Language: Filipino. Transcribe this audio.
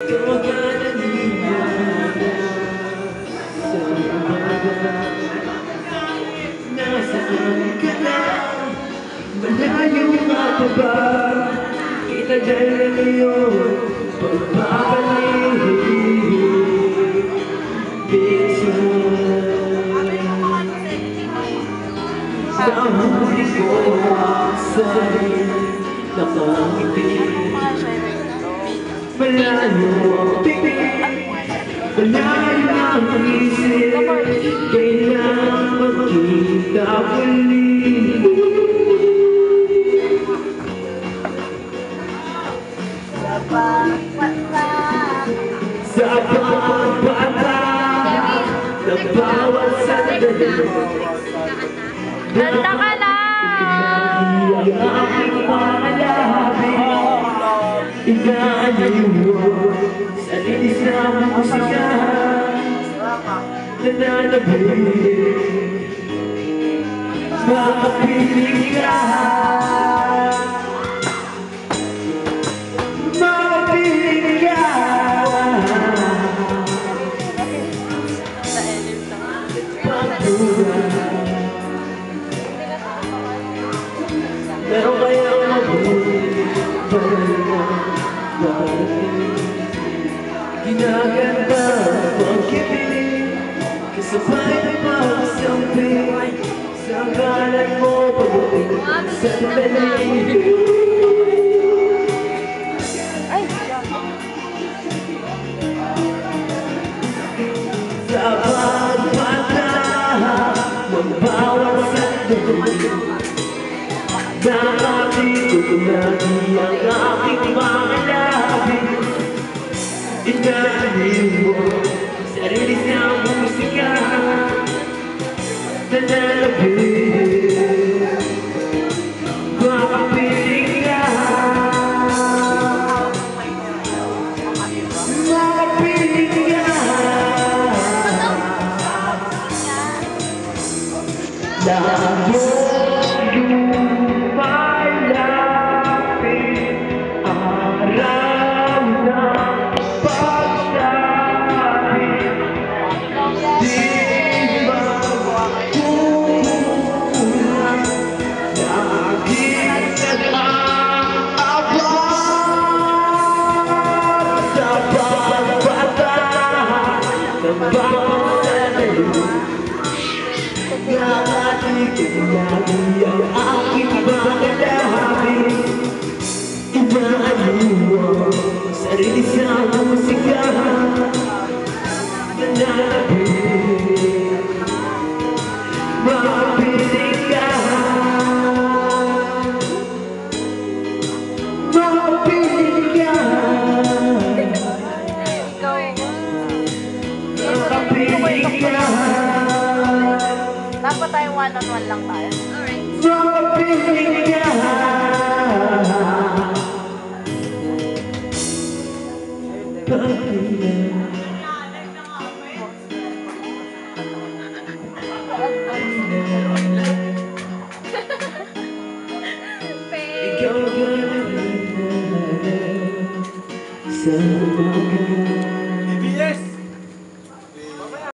naniniwala sa umaga. Nasaan ka na? Malayo nga pa ba? Itagal na ngayon pagbabalik. Nahuli ko ang sarili, nakangiti. Malayo ang tingin, malayo ang isip, kailangan magkita muli. Sa pagbata ng bawat sandali, Ganda ka lang! ang aking mga labi, inaaliwa sa linis na musika, nananabik, makapiling ka. Makapiling ka. Pero kaya mabuti ginaganda pagkipiling, kasabay na pagsamping sa kalan mo pagdating sa talig. Sa pagbata ng bawat sandali, nakakikot lagi ang aking mga labi. Inaliw mo sa rilis ng musika, nananabik, makapiling ka. Makapiling ka. Labo lagi ang aking mga labi, inaaliwa sa rilis ng musika, nananabik, makapiling ka. Makapiling ka. Makapiling ka. Dapat tayo one-on-one lang tayo. Alright. Makapiling ka. Ikaw ka na sa umaga.